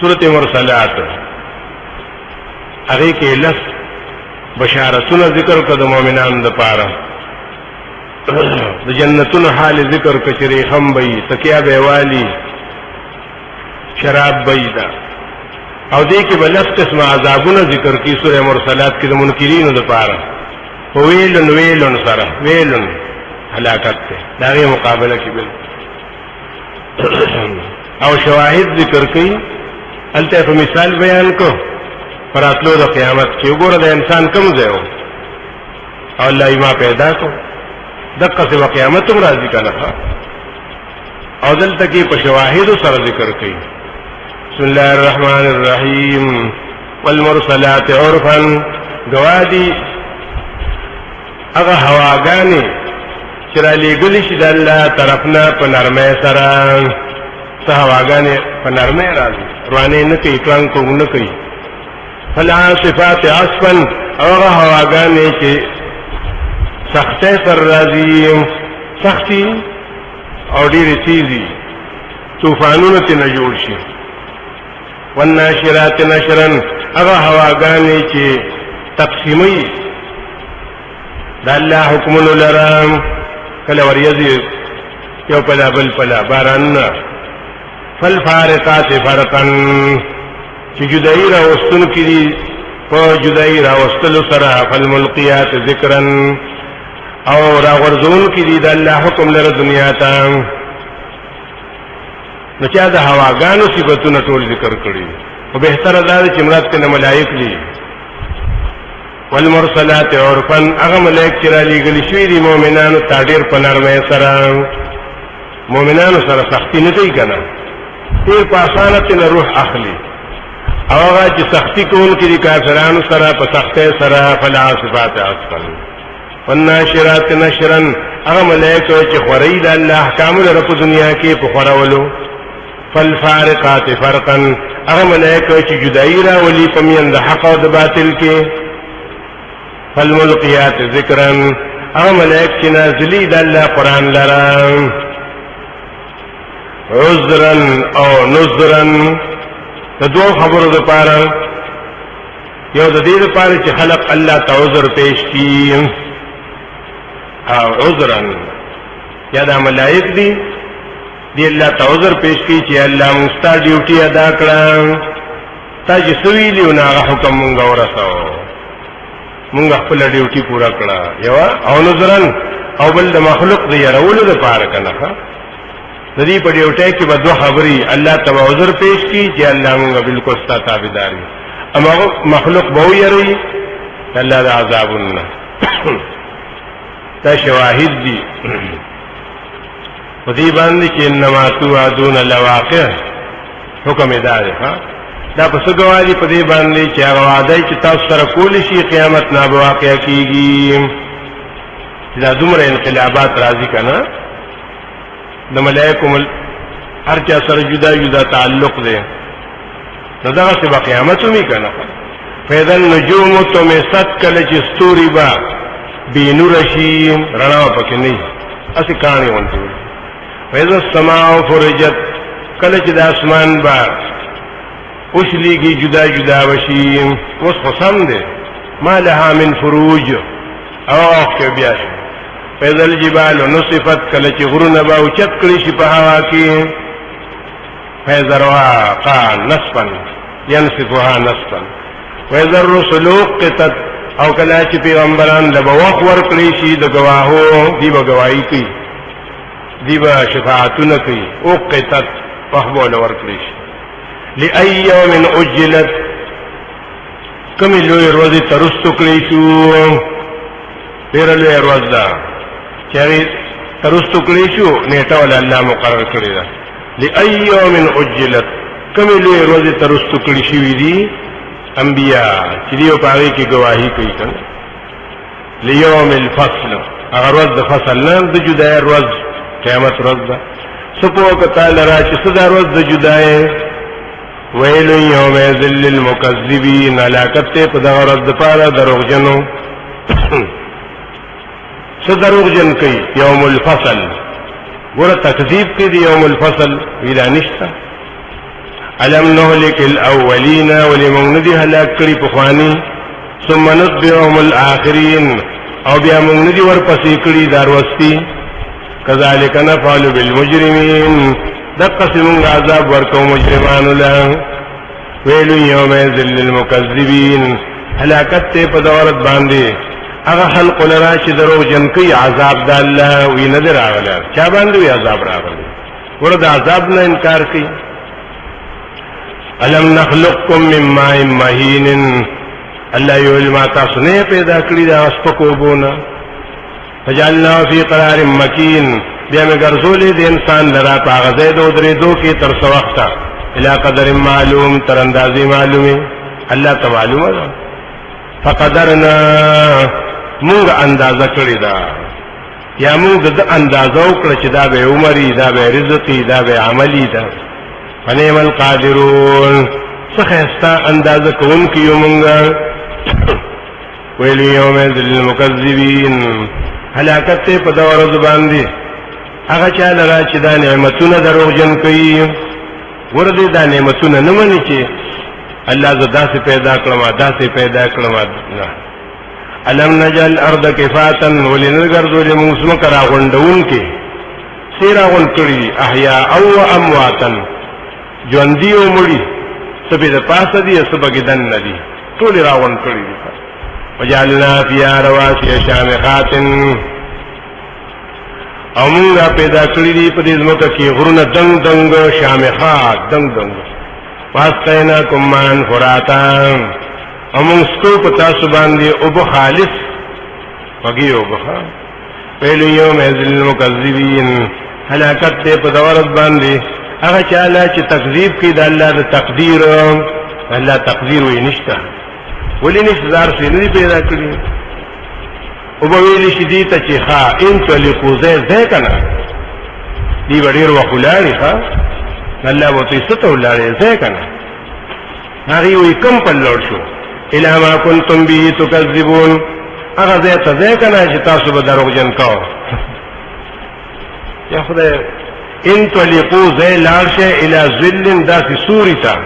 سورۃ مرسلات هغه کې لس بشارتونه ذکر کړه د مؤمنانو لپاره د جنتونو حال ذکر کچري هم وي تکیا به والی شراب بيدا او دې کې بلس قسم عذابونه ذکر کی سورۃ مرسلات کې د منکرینو لپاره ویلن ویلن سره ویلن هلاکت ته داغه مقابله کې بل او شواهد ذکر کړي الته په مثال بیان کو پراتلو د قیامت کې وګوره د انسان کم ځای او الله یې ما پیدا کو دغه څه قیامت هم راځي کنه او دلته کې په شواهد سره ذکر کړي بسم الله الرحمن الرحیم والمرسلات عرفا گوادی هغه هواګانی چې را لېږلي شي د الله طرفنا په نرمۍ سره څه هواګانې په نرمۍ راځي روانې نه کوي ټرنګ کوم نه کوي فالعاصفات عصفا هغه هواګانې چې سختۍ سره راځي سختي او ډېرې تیزي طوفانونو ته نه جوړ شي والناشرات نشرا هغه هواګانې چې تقسیمي د الله حکمونو لرم کله وریځي یو پلا بل پلا باران فالفارقات فرقا چې جدایي راوستون کړي په جدایي راوستلو سره فالملقيات ذکرا او راغورځون کړي د الله حکم لره دنیا ته نو چا د هواګانو صفاتونه ټول ذکر کړي او بهتره دا چې مراد کنه ملائک دي والمرسلات عرفا هغه ملائک چې را لېږلي شوي دي مؤمنانو ته ډېر په نرمۍ سره مؤمنانو سره سختي نه کوي کنه ډېر په اسانه نه روح اخلي او هغه چې سختي کوونکي دي کافرانو سره په سختۍ سره فالعاصفات عصفا والناشرات نشرا هغه ملائک چې خوري د الله احکام لره په دنیا کې په خورولو فالفارقات فرقا هغه ملائک چې جدایي راولي په میان د حق او د باطل کې فالملقيات ذکرا هغه ملائک چې نازلي د الله قرآن لره عذرا او نذرا د دوه خبرو لپاره یو د دې لپاره چې خلق الله ته عذر پیش کړي او عذرا یا د ملائک دي دی الله ته عذر پیش کړي چې الله مستا ډیوټي ادا کړه تا چې سویلی او هغه حکم مونږ ورساو مونږ خپل ډیوټي پورا کړه یو او نظرن او بل د مخلوق دی رولو د پاره کنه د دې په ډیوټي کې به دوه خبري الله ته عذر پیش کړي چې الله مونږ بالکل ستا تابعدار یو اما مخلوق به یری الله د عذابونه تا شواهد دي په دې باندې چې انما توعدون لواقع حکم ادارې دا په څه ګواهي په دې باندې چې هغه وعده چې تاسو سره کول شي قیامت نه به واقع کیږي دا دومره انقلابات راځي کنه د ملائکه هر چا سره جدا جدا تعلق دی نو دا څه به قیامت هم کنه فاذا النجوم تمست کله چې ستوري با بینور شي رڼا پکې نه اسی کہانی ونته وإذا السماء فرجت کله چې د اسمان با اوسلیږي جدا جدا وشي اوس قسم ده ما لها من فروج او کې بیا شي وإذا الجبال نصفت کله چې غرونه با اوچت کړي شي په هوا کې فذرها قا نصفا ينصفها نصفا وإذا الرسل قتت او کله چې پیغمبران د بوخ ور کړی شي د گواهو دی به گواہی کوي دی به شفاعتونه کوي او قتت فخبول ور کړی شي لأي يوم اجلت کوم لوی ورځ ترستو کړی شو ډېر لوی ورځ ده چې ترستو کړی شو نیټه ول الله مقرر کړی ده لأي يوم اجلت کوم لوی ورځ ترستو کړی شي دي انبیاء چې دیو پاره کې گواہی کوي کنه لیوم الفصل هغه ورځ د فصل نه د جدای ورځ قیامت ورځ ده سپو کتل را چې صدا ورځ د جدای ویل یوم ذل للمکذبین علاقت په دغه ورځ د پاره دروغجنو څه دروغجن کوي یوم الفصل ګوره تکذیب کوي یوم الفصل ویلا نشته الم نهلك الاولین ولمن ندی هلاک کړي پخوانی ثم نتبعهم الاخرین او بیا موږ ندی ورپسې کړي داروستي كذلك نفعل بالمجرمين دقسم عذاب ورکو مجرمان له ویل یومئذ للمکذبین هلاکت ته په دولت باندې هغه خلق لرا چې درو جن کوي عذاب د الله وی نظر راغله چا باندې عذاب راغله ورته عذاب نه انکار کوي الم نخلقكم من ماء مهين الله یول ما تاسو نه پیدا کړی دا سپکوبونه فجعلنا فی قرار مکین بیا میں گرزولی دی انسان لرا پاغذے دو درے دو کی ترس وقتا الى قدر معلوم تر اندازی معلومی اللہ تا معلوم دا فقدرنا مونگ اندازہ کری دا یا مونگ دا اندازہ اکڑا چی دا بے عمری دا بے رزقی دا بے عملی دا فنیم القادرون سخیستا اندازہ کون کیو مونگا ویلی یوم ذل المکذبین ہلاکت تے پا دور زبان دی هغه چا لرا چې دا نعمتونه دروغجن کوي ورته دا نعمتونه نه مني چې الله زدا سے پیدا کړم ادا سے پیدا کړم الم نجل ارض کفاتا ولنذرذل موسم کرا غوندون کې سیرا غون کړی احیا او امواتا ژوندۍ او مړي سبې د پاسه دي سبګې دن ندي ټول راغون کړی وجعلنا فيها رواسي شامخات او مونږه پیدا کړی دی په دې ځمکه کې غرونه دنګ دنګ شامخات دنګ دنګ واسقینا کمان فراتا او مونږ سکو په تاسو باندې او به خالص وګي او به پهلو یوم ذل المکذبین هلاکت په دورت باندې هغه چاله چې تکذیب کوي د الله د تقدیر الله تقدیر وي نشته ولې نشته زار سي نه پیدا کړی او به ویل شي دي ته چې ښا ان تلقو زه کنه دی وړیر وخلاري ښا الله وو ته ستو ولاري زه کنه هغه وي کم په لور شو الا ما کنتم به تکذبون هغه زه ته زه کنه چې تاسو به دروغجن کاو یا خدای ان تلقو زه لارشه الى ذل ذات سورتا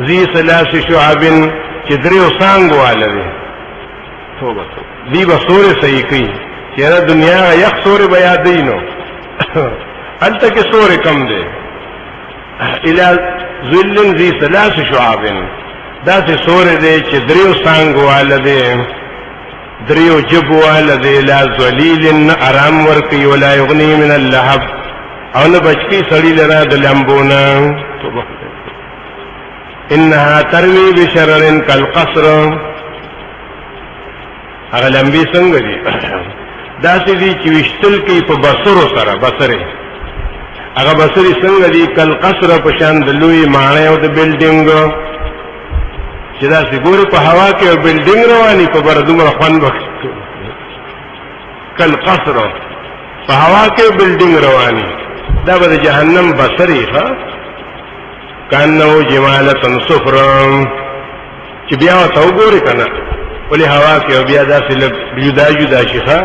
ذی ثلاث شعب چې دریو سانګو والي توبه دی بسوره صحیح کی چیرې دنیا یک سوره بیا دینو انت کې سوره کم ده الى ذل ذی ثلاث شعاب دا څه سوره ده چې دریو سانګو والي دریو جبو والي لا ذلیل آرام ورکی ولا یغنی من اللهب او نه بچکی سړی لرا د لمبونا توبه انها ترمی بشرر کالقصر هغه لمبي څنګه دي داسې دي چې وشتل کې په بصرو سره بصره هغه بصري څنګه دي کالقصر په شان د لوی ماڼۍ او د بلډینګ چې داسې ګوري په هوا کې او بلډینګ رواني په بردومره خوان بخښ کالقصر په هوا کې بلډینګ رواني دا به جهنم بصري ښا کانو جمالتن صفرا چې بیا ته وګوري کنه ولې هوا کې بیا داسې جدا جدا شي ښا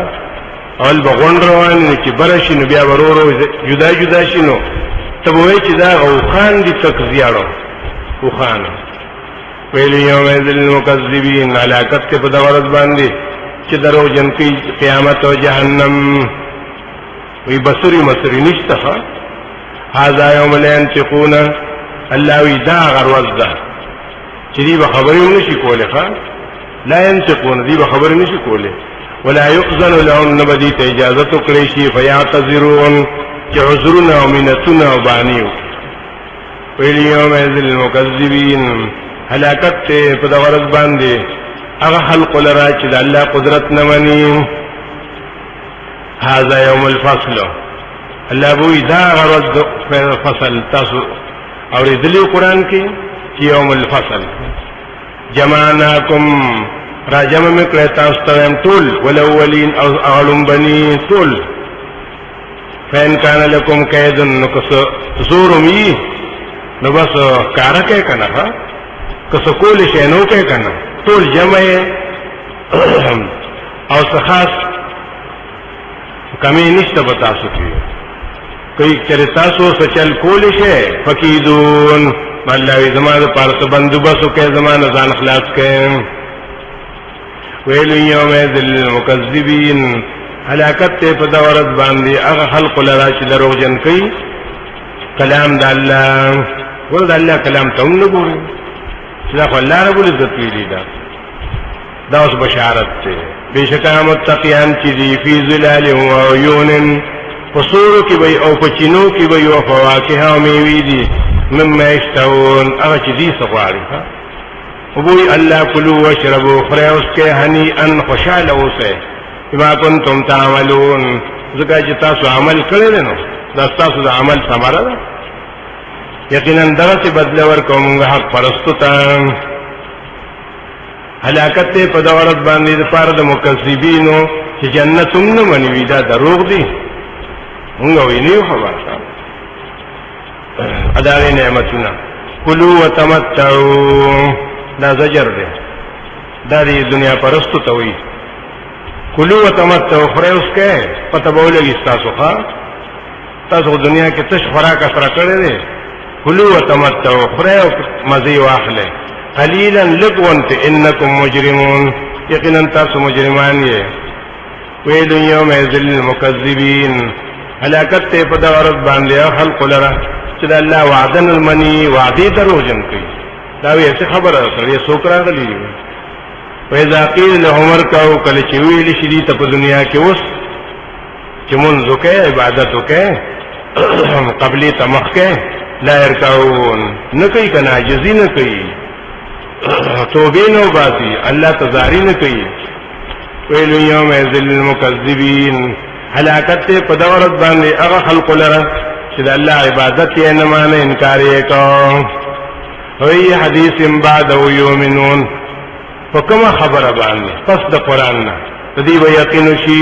اول بغون روان چې برشي نو بیا ورورو جدا جدا شي نو ته وایي چې دا غوخان دي تک زیاړو غوخان ویل یوم ذل المکذبین علاقت په دورت باندې چې درو جن کې قیامت او جهنم وی بصری مصری نشته ها هاذا یوم لا ينطقون الله وی دا غروز ده چې دی به خبرې نشي کوله ها لا ينطقون دی به خبرې نشي کوله ولا يؤذن لهم نبدي ته اجازه کړی شي فيعتذرون چې عذرنا او منتنا وبانیو ویل یوم ذل المکذبین هلاکت په دغرض باندې هغه خلق لرا چې د الله قدرت نه مني هذا يوم الفصل الله بو اذا غرض فصل تاسو اور دلی قرآن کې چې یوم الفصل جمعناکم راجم میں کړه تاسو ته ټول ولولین او اغلم بنی ټول فین کان لکم کیدن نو کس زورمی نو بس کار کې کنه ها کس کول شي نو کې کنه ټول جمع او خاص کمی نشته بتا سکی کوئی چر تاسو سچل کول شي فقیدون الله زما د پارس بندوبس کې زما نه ځان خلاص کړي ویل یوم ذل المکذبین هلاکت ته په دورت باندې هغه خلق لرا چې دروغجن کوي کلام د الله ورته الله کلام ته نه ګوري چې الله رب العزت ویلي دا اوس بشارت ته بشکا متقیان چې دی فی ظلال و عیون فصور کی وی او پچینو کی وی او فواکه او میوی دی مما یشتهون هغه چې دی سغواړي وبوی الله کلوا واشربوا خریوس کې هنیئا خوشاله اوسه بما کنتم تعملون ځکه چې تاسو عمل کړی نو دا تاسو د عمل ثمره ده یقینا درته بدل ورکوم حق پرستو ته هلاکت په دورت باندې د پاره د مکذبینو چې جنت هم نه منوي دا دروغ دي موږ ویني خبره اداري نعمتونه کلوا وتمتعوا دا زجر دی دا د دنیا پرستو ته وایي کلوا وتمتعوا خریوس کې پته به ولګي تاسو دنیا کې تش خوراک سره کړی دی کلوا وتمتعوا خریو مزي واخله قلیلا لغونت انکم مجرمون یقینا تاسو مجرمان یې ویل یوم ذل المکذبین هلاکت ته په دورت باندې خلق لرا چې الله وعدن المنی وعده دروژن کوي دا وی څه خبره سره سوکرا غلی وإذا قيل لهم اركعوا کله چې ویل شي دي ته په دنیا کې اوس چې منځ کې عبادت وکړي قبلي تمخ کې لا يركعون نه کوي کنه عاجزي نه کوي توبه نو باسي الله تزاری نه کوي ویل یوم ذل المکذبین هلاکت په دورت باندې هغه خلق لره چې الله عبادت یې نه مانه انکار یې کوي وی حدیث بعد یؤمنون فکما خبره باندې پس د قران نه دې به یقین شي